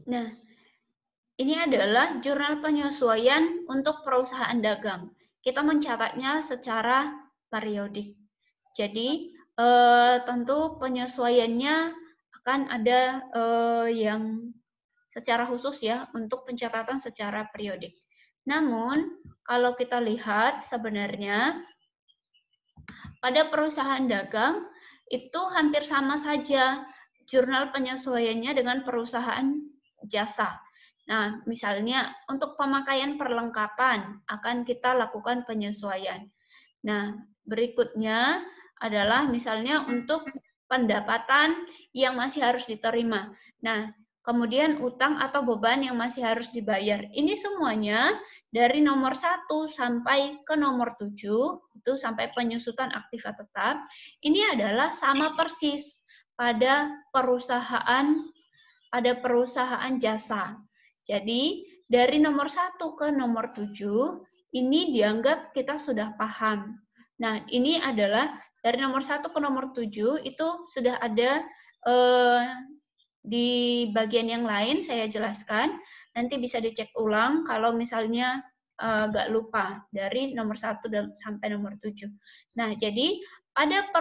Nah, ini adalah jurnal penyesuaian untuk perusahaan dagang. Kita mencatatnya secara periodik. Jadi, tentu penyesuaiannya akan ada yang secara khusus ya untuk pencatatan secara periodik. Namun, kalau kita lihat sebenarnya pada perusahaan dagang itu hampir sama saja jurnal penyesuaiannya dengan perusahaan jasa. Nah, misalnya untuk pemakaian perlengkapan akan kita lakukan penyesuaian. Nah, berikutnya adalah misalnya untuk pendapatan yang masih harus diterima. Nah, kemudian utang atau beban yang masih harus dibayar. Ini semuanya dari nomor 1 sampai ke nomor 7, itu sampai penyusutan aktiva tetap, ini adalah sama persis pada perusahaan jasa. Jadi, dari nomor 1 ke nomor 7, ini dianggap kita sudah paham. Nah, ini adalah dari nomor 1 ke nomor 7 itu sudah ada di bagian yang lain saya jelaskan. Nanti bisa dicek ulang kalau misalnya agak lupa dari nomor 1 sampai nomor 7. Nah, jadi pada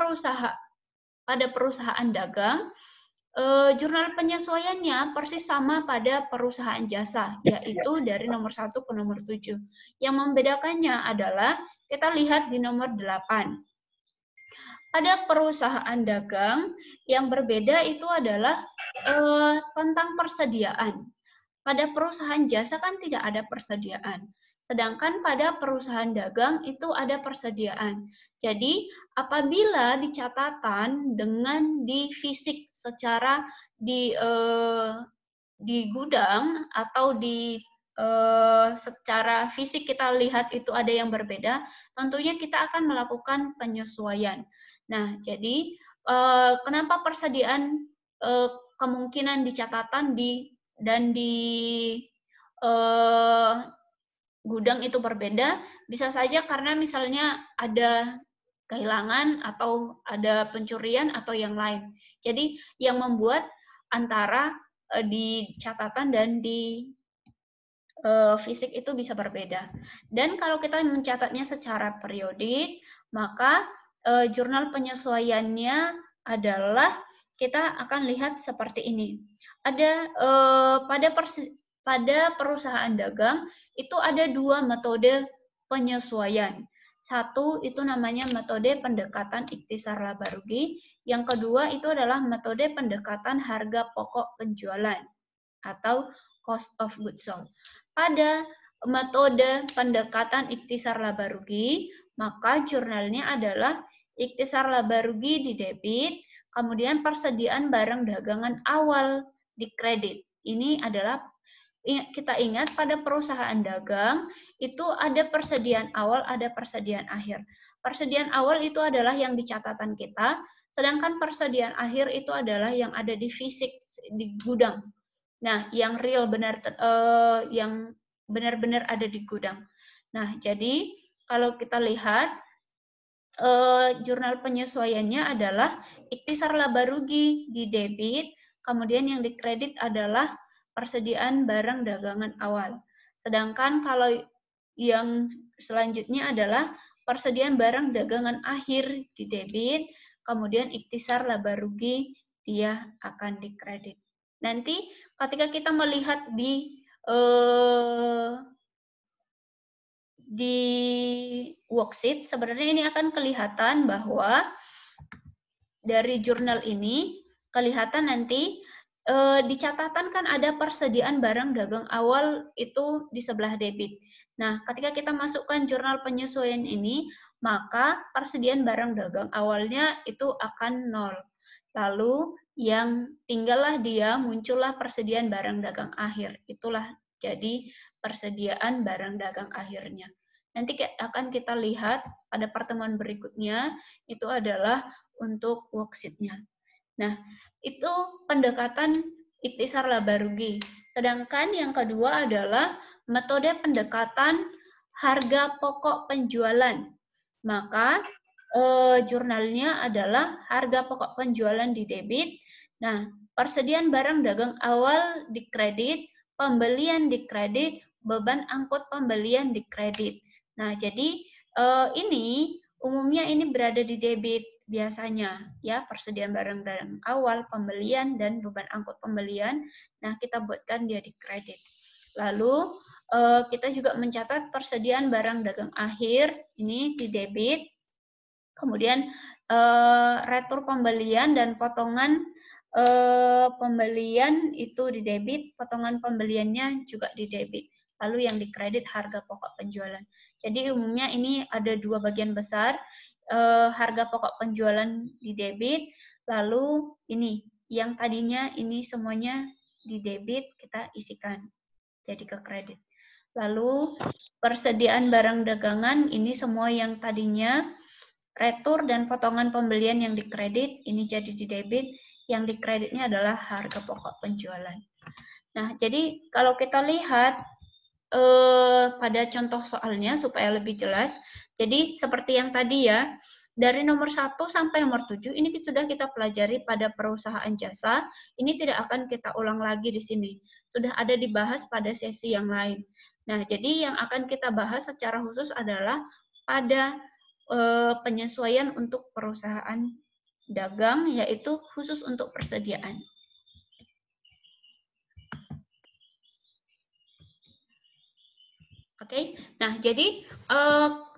perusahaan dagang jurnal penyesuaiannya persis sama pada perusahaan jasa, yaitu dari nomor 1 ke nomor 7. Yang membedakannya adalah kita lihat di nomor 8. Pada perusahaan dagang yang berbeda itu adalah tentang persediaan. Pada perusahaan jasa kan tidak ada persediaan. Sedangkan pada perusahaan dagang itu ada persediaan. Jadi apabila di catatan dengan di fisik secara di gudang atau secara fisik kita lihat itu ada yang berbeda, tentunya kita akan melakukan penyesuaian. Nah, jadi kenapa persediaan kemungkinan di catatan dan di gudang itu berbeda, bisa saja karena misalnya ada kehilangan atau ada pencurian atau yang lain. Jadi yang membuat antara di catatan dan di fisik itu bisa berbeda. Dan kalau kita mencatatnya secara periodik, maka jurnal penyesuaiannya adalah kita akan lihat seperti ini. Ada pada perusahaan dagang itu ada dua metode penyesuaian. Satu itu namanya metode pendekatan ikhtisar laba rugi, yang kedua itu adalah metode pendekatan harga pokok penjualan atau cost of goods sold. Pada metode pendekatan ikhtisar laba rugi, maka jurnalnya adalah ikhtisar laba rugi di debit, kemudian persediaan barang dagangan awal di kredit. Ini adalah kita ingat pada perusahaan dagang itu ada persediaan awal, ada persediaan akhir. Persediaan awal itu adalah yang di catatan kita, sedangkan persediaan akhir itu adalah yang ada di fisik di gudang. Nah, yang real yang benar-benar ada di gudang. Nah, jadi kalau kita lihat jurnal penyesuaiannya adalah ikhtisar laba rugi di debit, kemudian yang di kredit adalah persediaan barang dagangan awal. Sedangkan kalau yang selanjutnya adalah persediaan barang dagangan akhir di debit, kemudian ikhtisar laba rugi dia akan di kredit. Nanti ketika kita melihat di worksheet, sebenarnya ini akan kelihatan bahwa dari jurnal ini kelihatan nanti di catatan kan ada persediaan barang dagang awal itu di sebelah debit. Nah, ketika kita masukkan jurnal penyesuaian ini, maka persediaan barang dagang awalnya itu akan 0. Lalu yang tinggallah dia muncullah persediaan barang dagang akhir. Itulah jadi persediaan barang dagang akhirnya. Nanti akan kita lihat pada pertemuan berikutnya itu adalah untuk worksheet-nya. Nah, itu pendekatan ikhtisar laba rugi. Sedangkan yang kedua adalah metode pendekatan harga pokok penjualan. Maka jurnalnya adalah harga pokok penjualan di debit. Nah, persediaan barang dagang awal dikredit, pembelian dikredit, beban angkut pembelian dikredit. Nah, jadi ini umumnya ini berada di debit biasanya, ya, persediaan barang dagang awal, pembelian, dan beban angkut pembelian. Nah, kita buatkan dia di kredit. Lalu kita juga mencatat persediaan barang dagang akhir ini di debit. Kemudian retur pembelian dan potongan pembelian itu di debit, potongan pembeliannya juga di debit. Lalu yang dikredit harga pokok penjualan. Jadi umumnya ini ada dua bagian besar, harga pokok penjualan di debit, lalu ini yang tadinya ini semuanya di debit kita isikan jadi ke kredit. Lalu persediaan barang dagangan ini semua yang tadinya retur dan potongan pembelian yang dikredit ini jadi di debit, yang dikreditnya adalah harga pokok penjualan. Nah, jadi kalau kita lihat pada contoh soalnya supaya lebih jelas, jadi seperti yang tadi ya, dari nomor 1 sampai nomor 7 ini sudah kita pelajari pada perusahaan jasa, ini tidak akan kita ulang lagi di sini. Sudah ada dibahas pada sesi yang lain. Nah, jadi yang akan kita bahas secara khusus adalah pada penyesuaian untuk perusahaan dagang, yaitu khusus untuk persediaan. Oke, nah jadi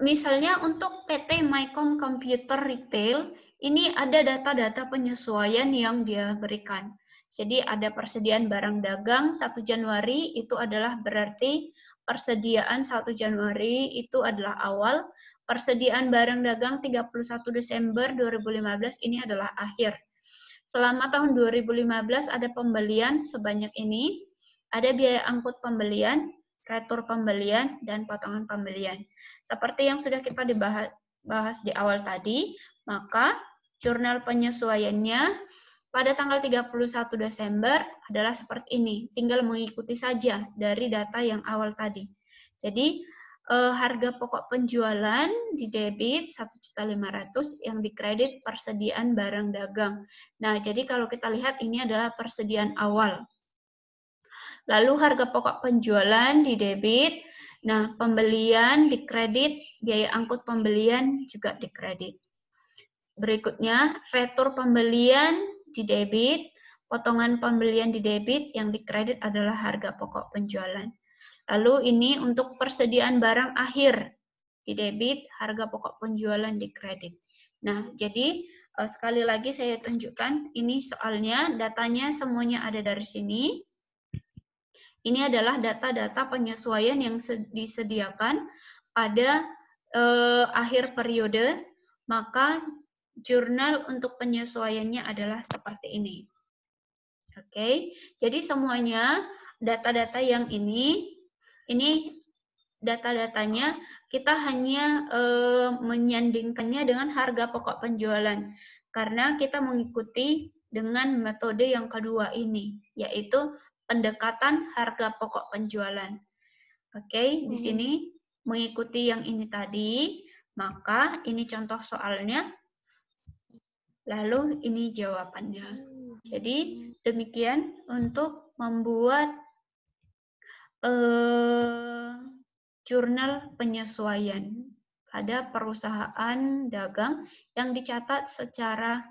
misalnya untuk PT Mycom Computer Retail, ini ada data-data penyesuaian yang dia berikan. Jadi ada persediaan barang dagang 1 Januari, itu adalah berarti persediaan 1 Januari itu adalah awal, persediaan barang dagang 31 Desember 2015 ini adalah akhir. Selama tahun 2015 ada pembelian sebanyak ini, ada biaya angkut pembelian, retur pembelian, dan potongan pembelian. Seperti yang sudah kita bahas di awal tadi, maka jurnal penyesuaiannya pada tanggal 31 Desember adalah seperti ini. Tinggal mengikuti saja dari data yang awal tadi. Jadi, harga pokok penjualan di debit 1.500.000 yang dikredit persediaan barang dagang. Nah, jadi kalau kita lihat ini adalah persediaan awal. Lalu harga pokok penjualan di debit, nah pembelian dikredit, biaya angkut pembelian juga dikredit. Berikutnya, retur pembelian di debit, potongan pembelian di debit, yang dikredit adalah harga pokok penjualan. Lalu ini untuk persediaan barang akhir di debit, harga pokok penjualan di kredit. Nah, jadi sekali lagi saya tunjukkan, ini soalnya datanya semuanya ada dari sini. Ini adalah data-data penyesuaian yang disediakan pada akhir periode, maka jurnal untuk penyesuaiannya adalah seperti ini. Oke, jadi semuanya data-data yang ini data-datanya kita hanya menyandingkannya dengan harga pokok penjualan karena kita mengikuti dengan metode yang kedua ini, yaitu pendekatan harga pokok penjualan. Oke, di sini mengikuti yang ini tadi, maka ini contoh soalnya, lalu ini jawabannya. Jadi demikian untuk membuat jurnal penyesuaian pada perusahaan dagang yang dicatat secara